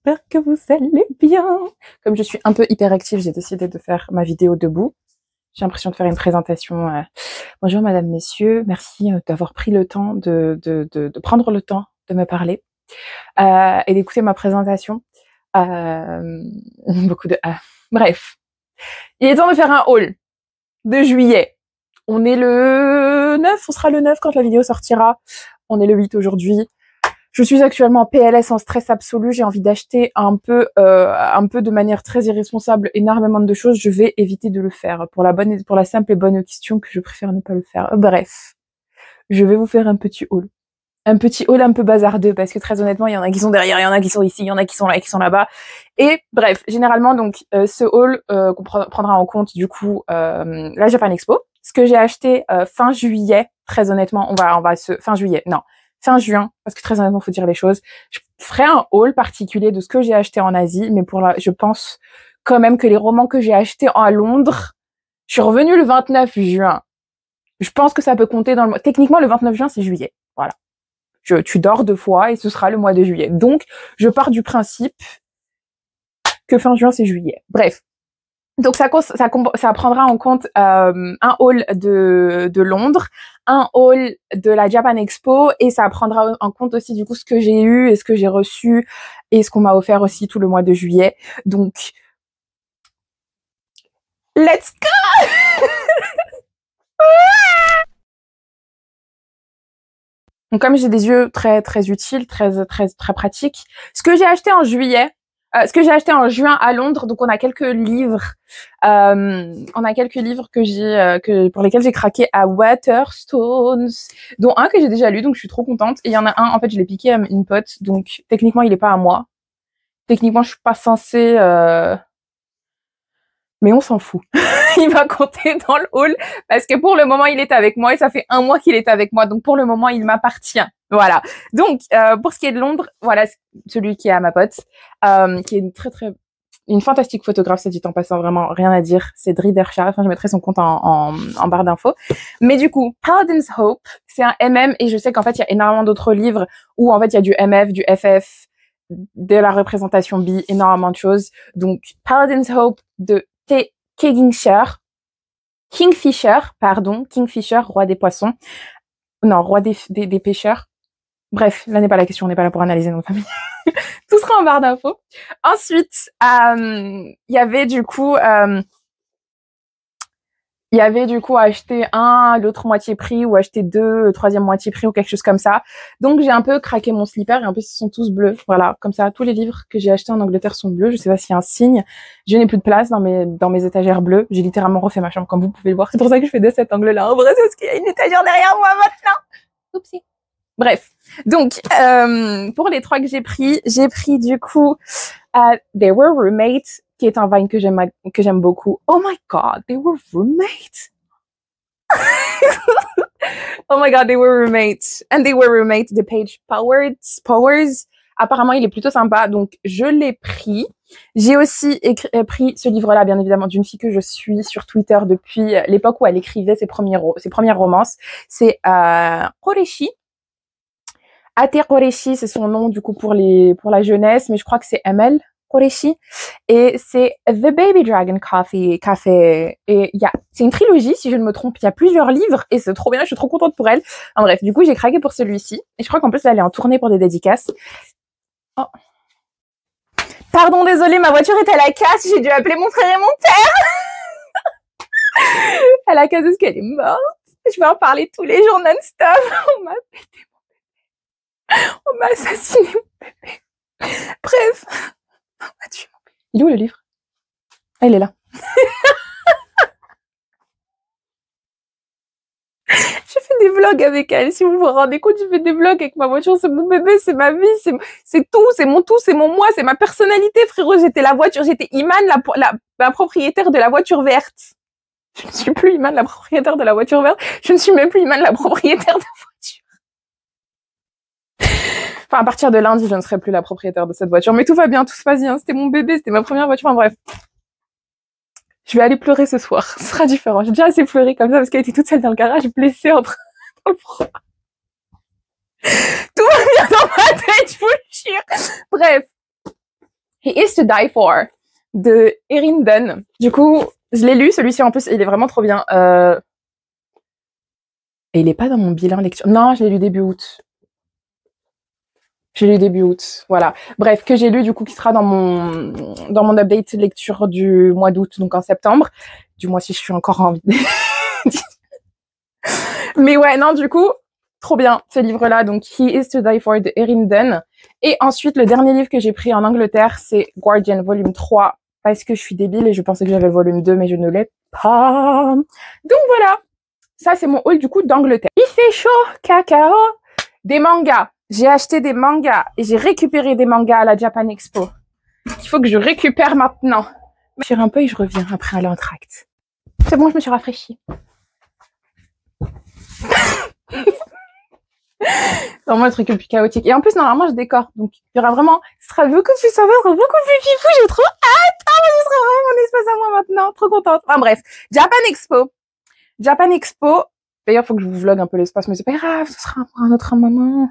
j'espère que vous allez bien. Comme je suis un peu hyperactive, j'ai décidé de faire ma vidéo debout. J'ai l'impression de faire une présentation. Bonjour madame, messieurs, merci d'avoir pris le temps de prendre le temps de me parler et d'écouter ma présentation. Beaucoup de bref. Il est temps de faire un haul de juillet. On est le 9, on sera le 9 quand la vidéo sortira. On est le 8 aujourd'hui. Je suis actuellement en PLS, en stress absolu. J'ai envie d'acheter un peu de manière très irresponsable énormément de choses. Je vais éviter de le faire pour la simple et bonne question que je préfère ne pas le faire. Bref, je vais vous faire un petit haul un peu bazardeux parce que très honnêtement, il y en a qui sont derrière, il y en a qui sont ici, il y en a qui sont là, qui sont là-bas. Et bref, généralement donc ce haul qu'on prendra en compte du coup la Japan Expo. Ce que j'ai acheté fin juillet, très honnêtement, fin juin, parce que très honnêtement, faut dire les choses. Je ferai un haul particulier de ce que j'ai acheté en Asie, mais je pense quand même que les romans que j'ai achetés à Londres, je suis revenue le 29 juin. Je pense que ça peut compter dans le mois. Techniquement, le 29 juin, c'est juillet. Voilà. Tu dors 2 fois et ce sera le mois de juillet. Donc, je pars du principe que fin juin, c'est juillet. Bref. Donc, ça prendra en compte un haul de Londres, un haul de la Japan Expo et ça prendra en compte aussi du coup ce que j'ai eu et ce que j'ai reçu et ce qu'on m'a offert aussi tout le mois de juillet. Donc, let's go. Donc, comme j'ai des yeux très très utiles, très pratiques, ce que j'ai acheté en juillet, ce que j'ai acheté en juin à Londres, donc on a quelques livres pour lesquels j'ai craqué à Waterstones, dont un que j'ai déjà lu, donc je suis trop contente. Et il y en a un, en fait, je l'ai piqué à une pote, donc techniquement il est pas à moi. Techniquement, je suis pas censée, mais on s'en fout. Il va compter dans le haul parce que pour le moment il est avec moi et ça fait 1 mois qu'il est avec moi, donc pour le moment il m'appartient. Voilà. Donc pour ce qui est de Londres, voilà celui qui est à ma pote, qui est une fantastique photographe, ça dit en passant, vraiment rien à dire. C'est Dri Dersha. Enfin, je mettrai son compte en barre d'infos. Mais du coup, Paladin's Hope, c'est un MM et je sais qu'en fait il y a énormément d'autres livres où en fait il y a du MF, du FF, de la représentation bi, énormément de choses. Donc Paladin's Hope de T. Kingfisher, roi des poissons. Non, roi des pêcheurs. Bref, là n'est pas la question, on n'est pas là pour analyser notre famille. Tout sera en barre d'infos. Ensuite, il y avait du coup acheter l'autre moitié prix ou acheter 2, le troisième moitié prix ou quelque chose comme ça. Donc j'ai un peu craqué mon slipper et en plus ils sont tous bleus. Voilà, comme ça tous les livres que j'ai achetés en Angleterre sont bleus. Je sais pas s'il y a un signe. Je n'ai plus de place dans mes étagères bleues. J'ai littéralement refait ma chambre comme vous pouvez le voir. C'est pour ça que je fais de cet angle-là. En vrai, c'est parce qu'il y a une étagère derrière moi maintenant. Oupsie. Bref. Donc pour les 3 que j'ai pris du coup They Were Roommates, qui est un Vine que j'aime beaucoup. Oh my god, They Were Roommates. Oh my god, They Were Roommates. And They Were Roommates de Paige Powers. Apparemment, il est plutôt sympa, donc je l'ai pris. J'ai aussi pris ce livre-là, bien évidemment, d'une fille que je suis sur Twitter depuis l'époque où elle écrivait ses premières romances. C'est Koreshi. Ate Koreshi, c'est son nom du coup pour la jeunesse, mais je crois que c'est ML Koreshi. Et c'est The Baby Dragon Café. Et c'est une trilogie, si je ne me trompe. Il y a plusieurs livres et c'est trop bien. Je suis trop contente pour elle. En bref, du coup, j'ai craqué pour celui-ci. Et je crois qu'en plus, là, elle est en tournée pour des dédicaces. Oh. Pardon, désolée, ma voiture est à la casse. J'ai dû appeler mon frère et mon père. À la casse, est-ce qu'elle est morte? Je vais en parler tous les jours non-stop. On m'a assassiné mon bébé. Bref. Il est où le livre? Ah, il est là. Je fais des vlogs avec elle. Si vous vous rendez compte, je fais des vlogs avec ma voiture. C'est mon bébé, c'est ma vie, c'est tout, c'est mon moi, c'est ma personnalité, frérot. J'étais Iman, la propriétaire de la voiture verte. Je ne suis plus Iman, la propriétaire de la voiture verte. Je ne suis même plus Iman, la propriétaire de la voiture. Enfin, à partir de lundi, je ne serai plus la propriétaire de cette voiture. Mais tout va bien, tout se passe bien. C'était mon bébé, c'était ma première voiture. Enfin, bref. Je vais aller pleurer ce soir. Ce sera différent. J'ai déjà assez pleuré comme ça parce qu'elle était toute seule dans le garage, blessée dans le froid. Tout va bien dans ma tête, je vous le jure. Bref. He is to Die For de Erin Dunn. Du coup, je l'ai lu, celui-ci en plus, il est vraiment trop bien. Et il est pas dans mon bilan lecture. Non, je l'ai lu début août. Je l'ai lu début août, voilà. Bref, que j'ai lu du coup qui sera dans mon update lecture du mois d'août, donc en septembre. Du moins si je suis encore en vie. Mais ouais, non, du coup, trop bien ce livre-là. Donc He is to Die For de Erin Dunn. Et ensuite, le dernier livre que j'ai pris en Angleterre, c'est Guardian volume 3 parce que je suis débile et je pensais que j'avais le volume 2, mais je ne l'ai pas. Donc voilà. Ça, c'est mon haul du coup d'Angleterre. Il fait chaud, cacao. Des mangas. J'ai acheté des mangas et j'ai récupéré des mangas à la Japan Expo. Il faut que je récupère maintenant. Je tire un peu et je reviens après un l'entracte. C'est bon, je me suis rafraîchie. C'est vraiment un truc le plus chaotique. Et en plus, normalement, je décore. Donc, il y aura vraiment, ce sera beaucoup plus sympa, ce sera beaucoup plus fifou. J'ai trop hâte. Ah, ce sera vraiment mon espace à moi maintenant. Trop contente. Enfin, bref. Japan Expo. Japan Expo. D'ailleurs, faut que je vous vlog un peu l'espace, mais c'est pas grave, ce sera pour un autre moment.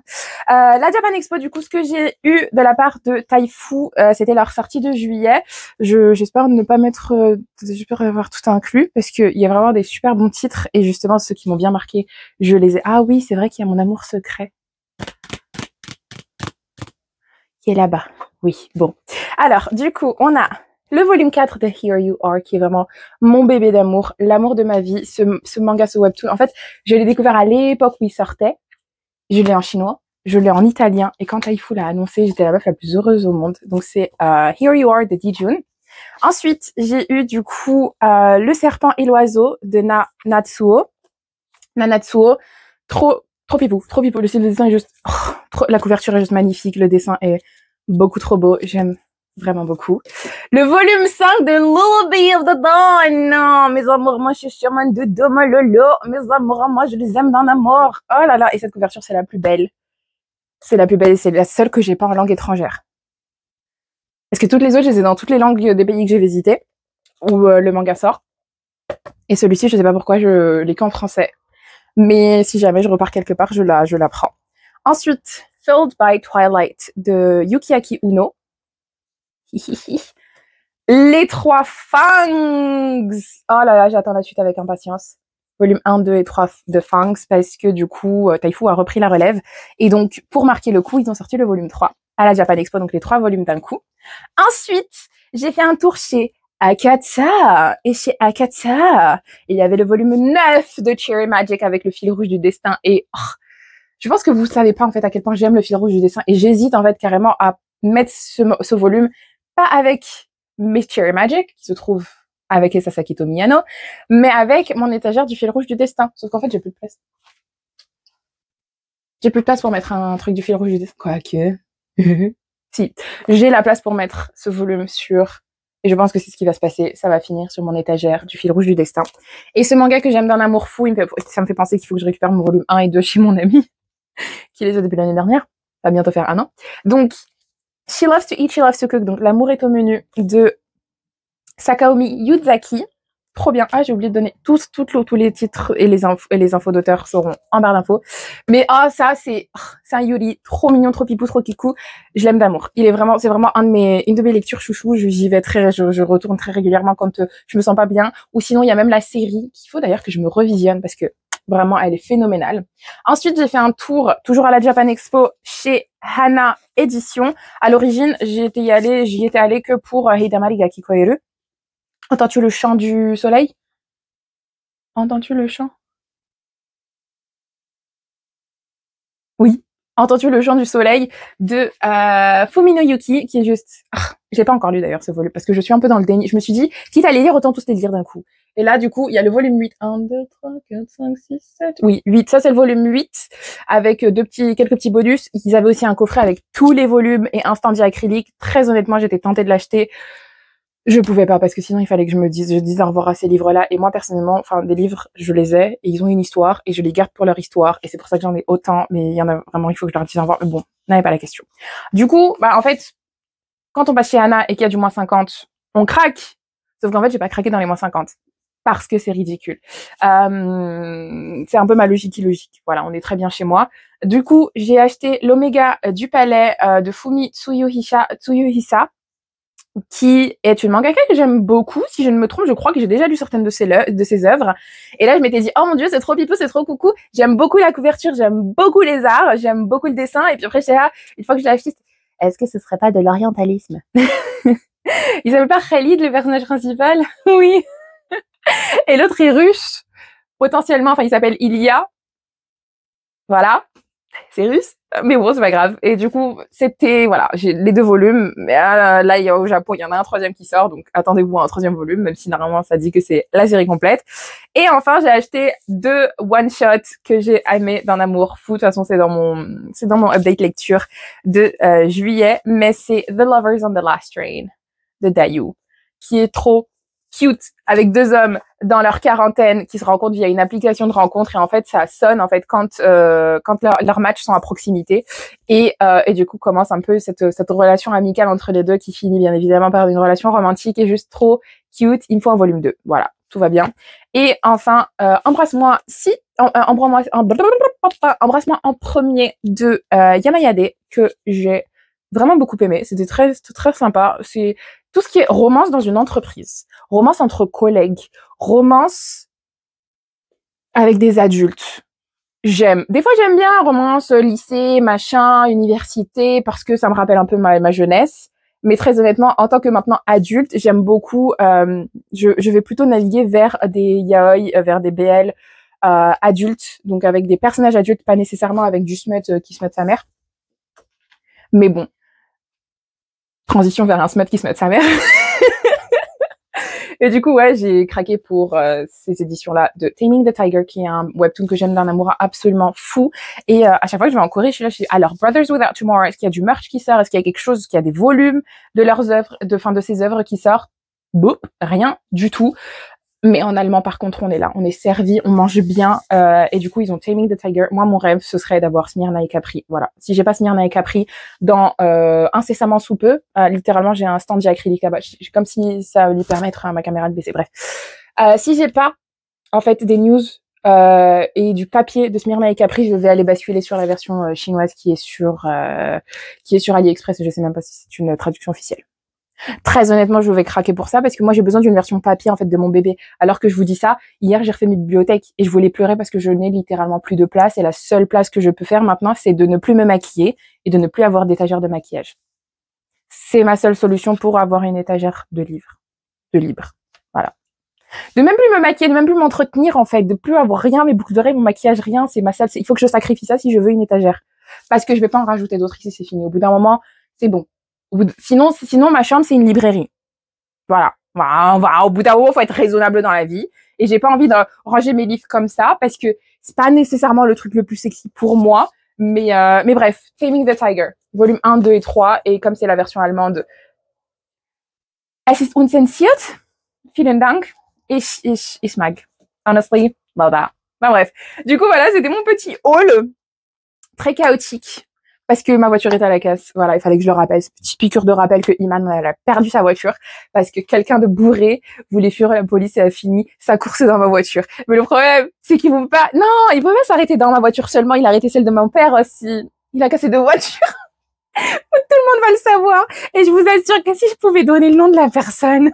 La Japan Expo, du coup, ce que j'ai eu de la part de Taifu, c'était leur sortie de juillet. J'espère ne pas mettre, j'espère avoir tout inclus, parce qu'il y a vraiment des super bons titres, et justement, ceux qui m'ont bien marqué, je les ai. Ah oui, c'est vrai qu'il y a Mon amour secret. Qui est là-bas. Oui, bon. Alors, du coup, on a le volume 4 de Here You Are, qui est vraiment mon bébé d'amour, l'amour de ma vie, ce manga, ce webtoon. En fait, je l'ai découvert à l'époque où il sortait. Je l'ai en chinois, je l'ai en italien, et quand Taifu l'a annoncé, j'étais la meuf la plus heureuse au monde. Donc c'est Here You Are de Dijun. Ensuite, j'ai eu du coup Le serpent et l'oiseau de Natsuo. Natsuo, trop pipou. Le style de dessin est juste, la couverture est juste magnifique, le dessin est beaucoup trop beau, j'aime vraiment beaucoup. Le volume 5 de Lullaby of the Dawn. Non, mes amours, moi, je suis sur de Doma Lolo. Mes amours, moi, je les aime d'un amour. Oh là là. Et cette couverture, c'est la plus belle. C'est la plus belle et c'est la seule que j'ai pas en langue étrangère. Parce que toutes les autres, je les ai dans toutes les langues des pays que j'ai visités, où le manga sort. Et celui-ci, je sais pas pourquoi, je l'ai qu'en français. Mais si jamais je repars quelque part, je la prends. Ensuite, Filled by Twilight de Yukiaki Uno. Les trois Fangs. Oh là là, j'attends la suite avec impatience. Volume 1, 2 et 3 de Fangs parce que du coup, Taifu a repris la relève. Et donc, pour marquer le coup, ils ont sorti le volume 3 à la Japan Expo, donc les 3 volumes d'un coup. Ensuite, j'ai fait un tour chez Akata. Et chez Akata, il y avait le volume 9 de Cherry Magic avec le fil rouge du destin. Et je pense que vous savez pas en fait à quel point j'aime le fil rouge du dessin. Et j'hésite en fait carrément à mettre ce volume, pas avec Miss Cherry Magic, qui se trouve avec les Sasakito Miyano, mais avec mon étagère du fil rouge du destin. Sauf qu'en fait, j'ai plus de place. J'ai plus de place pour mettre un truc du fil rouge du destin. Quoique. Si. J'ai la place pour mettre ce volume sur, et je pense que c'est ce qui va se passer. Ça va finir sur mon étagère du fil rouge du destin. Et ce manga que j'aime d'un amour fou, ça me fait penser qu'il faut que je récupère mon volume 1 et 2 chez mon ami, qui les a depuis l'année dernière. Ça va bientôt faire 1 an. Donc, She Loves to Eat, She Loves to Cook. Donc, L'amour est au menu de Sakaomi Yuzaki. Trop bien. Ah, j'ai oublié de donner tous les titres et les infos d'auteur seront en barre d'infos. Mais ça, c'est un Yuri trop mignon, trop pipou, trop kikou. Je l'aime d'amour. C'est vraiment une de mes lectures chouchou. J'y vais je retourne très régulièrement quand je me sens pas bien. Ou sinon, il y a même la série qu'il faut d'ailleurs que je me revisionne parce que vraiment, elle est phénoménale. Ensuite, j'ai fait un tour, toujours à la Japan Expo, chez Hana Édition. À l'origine, j'y étais allée que pour Hidamari ga Kikoeru. Entends-tu le chant du soleil? Entends-tu le chant? Oui. Entends-tu le chant du soleil de Fumino Yuki, qui est juste... je l'ai pas encore lu d'ailleurs ce volume, parce que je suis un peu dans le déni. Je me suis dit, quitte à les lire, autant tous les lire d'un coup. Et là, du coup, il y a le volume 8. 1, 2, 3, 4, 5, 6, 7... Oui, 8. Ça, c'est le volume 8, avec quelques petits bonus. Ils avaient aussi un coffret avec tous les volumes et un stand acrylique. Très honnêtement, j'étais tentée de l'acheter. Je pouvais pas parce que sinon il fallait que je dise au revoir à ces livres-là. Et moi personnellement, des livres, je les ai et ils ont une histoire et je les garde pour leur histoire et c'est pour ça que j'en ai autant. Mais il y en a vraiment, il faut que je leur dise au revoir. Mais bon, n'avait pas la question. Du coup, en fait, quand on passe chez Anna et qu'il y a du moins 50, on craque. Sauf qu'en fait, j'ai pas craqué dans les moins 50 parce que c'est ridicule. C'est un peu ma logique illogique. Voilà, on est très bien chez moi. Du coup, j'ai acheté l'Oméga du Palais de Fumi Tsuyuhisa. qui est une mangaka que j'aime beaucoup. Si je ne me trompe, je crois que j'ai déjà lu certaines de ses œuvres. Et là, je m'étais dit, oh mon Dieu, c'est trop pipou, c'est trop coucou. J'aime beaucoup la couverture, j'aime beaucoup les arts, j'aime beaucoup le dessin. Et puis après, j'étais là, une fois que je l'ai acheté, est-ce que ce serait pas de l'orientalisme? Il s'appelle pas Khalid, le personnage principal? Oui. Et l'autre est russe, potentiellement. Enfin, il s'appelle Ilya. Voilà. C'est russe, mais bon, c'est pas grave. Et du coup, c'était, voilà, j'ai les 2 volumes. Mais là, au Japon, il y en a un 3e qui sort, donc attendez-vous à un 3e volume, même si normalement, ça dit que c'est la série complète. Et enfin, j'ai acheté 2 one-shots que j'ai aimés d'un amour fou. De toute façon, c'est dans mon update lecture de juillet, mais c'est The Lovers on the Last Train de Dayu, qui est trop cute, avec 2 hommes dans leur quarantaine qui se rencontrent via une application de rencontre, et en fait ça sonne en fait quand leurs matchs sont à proximité, et du coup commence un peu cette relation amicale entre les deux qui finit bien évidemment par une relation romantique, et juste trop cute. Il me faut un volume 2, voilà, tout va bien. Et enfin Embrasse-moi en premier de Yamayade, que j'ai vraiment beaucoup aimé. C'était très sympa. C'est tout ce qui est romance dans une entreprise, romance entre collègues, romance avec des adultes. J'aime. Des fois, j'aime bien romance lycée, machin, université, parce que ça me rappelle un peu ma jeunesse. Mais très honnêtement, en tant que maintenant adulte, j'aime beaucoup. Je vais plutôt naviguer vers des yaoi, vers des BL adultes, donc avec des personnages adultes, pas nécessairement avec du smut qui smut sa mère. Mais bon, transition vers un smut qui smut sa mère. Et du coup, ouais, j'ai craqué pour ces éditions-là de Taming the Tiger, qui est un webtoon que j'aime d'un amour absolument fou. Et à chaque fois que je vais en Corée, je suis là, alors Brothers Without Tomorrow, est-ce qu'il y a du merch qui sort? Est-ce qu'il y a quelque chose, qu'il y a des volumes de leurs œuvres, de ces œuvres qui sortent? Boum, rien du tout. Mais en allemand, par contre, on est là, on est servi, on mange bien. Et du coup, ils ont Taming the Tiger. Moi, mon rêve, ce serait d'avoir Smyrna et Capri. Voilà. Si j'ai pas Smyrna et Capri dans incessamment sous peu, littéralement, j'ai un stand acrylique là-bas. Comme si ça allait permettre à ma caméra de baisser. Bref. Si j'ai pas, en fait, des news et du papier de Smyrna et Capri, je vais aller basculer sur la version chinoise qui est sur AliExpress. Je sais même pas si c'est une traduction officielle. Très honnêtement, je vais craquer pour ça parce que moi, j'ai besoin d'une version papier, en fait, de mon bébé. Alors que je vous dis ça, hier, j'ai refait mes bibliothèques et je voulais pleurer parce que je n'ai littéralement plus de place, et la seule place que je peux faire maintenant, c'est de ne plus me maquiller et de ne plus avoir d'étagère de maquillage. C'est ma seule solution pour avoir une étagère de livres. Voilà. De même plus me maquiller, de même plus m'entretenir, en fait, de plus avoir rien, mes boucles d'oreilles, mon maquillage, rien, c'est ma seule, il faut que je sacrifie ça si je veux une étagère. Parce que je vais pas en rajouter d'autres ici, c'est fini. Au bout d'un moment, c'est bon. Sinon, ma chambre, c'est une librairie. Voilà. Au bout d'un moment, faut être raisonnable dans la vie. Et j'ai pas envie de ranger mes livres comme ça parce que c'est pas nécessairement le truc le plus sexy pour moi. Mais bref, Taming the Tiger, volume 1, 2 et 3. Et comme c'est la version allemande, es ist unzensiert. Vielen Dank. Ich mag. Honestly, voilà. Bah, bref. Du coup, voilà, c'était mon petit haul très chaotique. Parce que ma voiture est à la casse. Voilà, il fallait que je le rappelle. Petite piqûre de rappel que Iman, elle a perdu sa voiture parce que quelqu'un de bourré voulait fuir la police et a fini sa course dans ma voiture. Mais le problème, c'est qu'il ne peut pas... Non, il peut pas s'arrêter dans ma voiture seulement. Il a arrêté celle de mon père aussi. Il a cassé 2 voitures. Tout le monde va le savoir. Et je vous assure que si je pouvais donner le nom de la personne,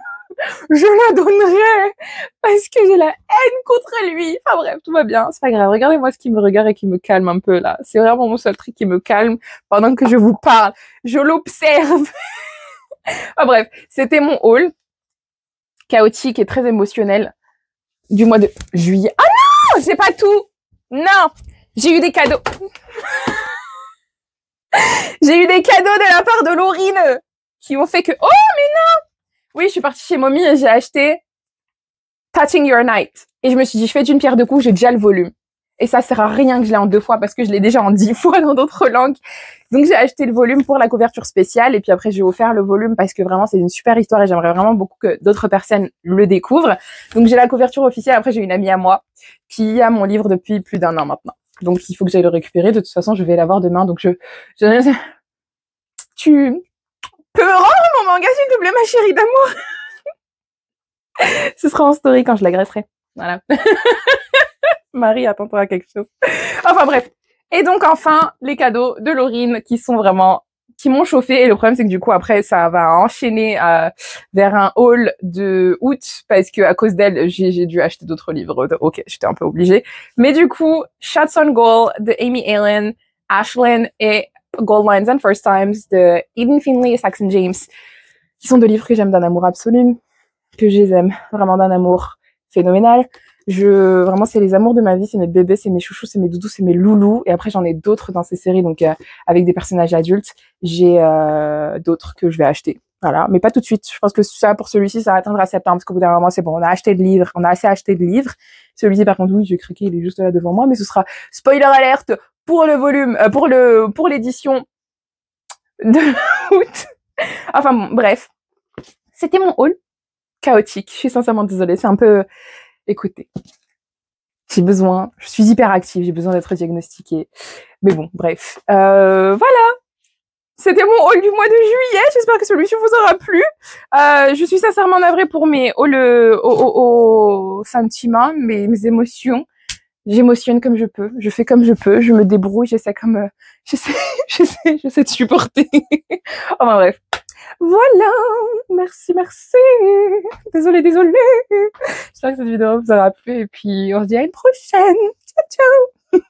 je la donnerais parce que j'ai la haine contre lui. Enfin bref, tout va bien, c'est pas grave. Regardez-moi ce qui me regarde et qui me calme un peu là. C'est vraiment mon seul truc qui me calme pendant que je vous parle. Je l'observe. Enfin bref, c'était mon haul chaotique et très émotionnel du mois de juillet. Ah non, j'ai pas tout. Non, j'ai eu des cadeaux. J'ai eu des cadeaux de la part de Laurine qui ont fait que... Oh mais non. Oui, je suis partie chez Mommy et j'ai acheté Touching Your Night. Et je me suis dit, je fais d'une pierre deux coups, j'ai déjà le volume. Et ça sert à rien que je l'ai en 2 fois parce que je l'ai déjà en 10 fois dans d'autres langues. Donc j'ai acheté le volume pour la couverture spéciale et puis après j'ai offert le volume parce que vraiment c'est une super histoire et j'aimerais vraiment beaucoup que d'autres personnes le découvrent. Donc j'ai la couverture officielle. Après j'ai une amie à moi qui a mon livre depuis plus d'1 an maintenant. Donc il faut que j'aille le récupérer. De toute façon, je vais l'avoir demain. Donc tu peux me rendre mon manga s'il te plaît, ma chérie d'amour. Ce sera en story quand je l'agresserai. Voilà. Marie, attends-toi à quelque chose. Enfin bref. Et donc enfin, les cadeaux de Laurine qui qui m'ont chauffé. Et le problème, c'est que du coup, après, ça va enchaîner vers un haul de août parce que à cause d'elle, j'ai dû acheter d'autres livres. Ok, j'étais un peu obligée. Mais du coup, Shots on Goal de Amy Allen, Ashlyn et Gold Lines and First Times de Eden Finley et Saxon James, qui sont deux livres que j'aime d'un amour absolu, que je les aime vraiment d'un amour phénoménal. Vraiment, c'est les amours de ma vie, c'est mes bébés, c'est mes chouchous, c'est mes doudous, c'est mes loulous. Et après, j'en ai d'autres dans ces séries, donc avec des personnages adultes, j'ai d'autres que je vais acheter. Voilà, mais pas tout de suite. Je pense que ça, pour celui-ci, ça atteindra septembre, parce qu'au bout d'un moment, c'est bon, on a acheté de livres, on a assez acheté de livres. Celui-ci, par contre, oui, j'ai craqué, il est juste là devant moi, mais ce sera spoiler alerte pour le volume, pour l'édition de août. Enfin bon, bref. C'était mon haul chaotique. Je suis sincèrement désolée, c'est un peu, écoutez, je suis hyper active, j'ai besoin d'être diagnostiquée. Mais bon, bref. Voilà. C'était mon haul du mois de juillet. J'espère que celui-ci vous aura plu. Je suis sincèrement navrée pour mes sentiments, mes émotions. J'émotionne comme je peux. Je fais comme je peux. Je me débrouille. J'essaie de supporter. Enfin bref. Voilà. Merci. Désolée. J'espère que cette vidéo vous aura plu et puis on se dit à une prochaine. Ciao.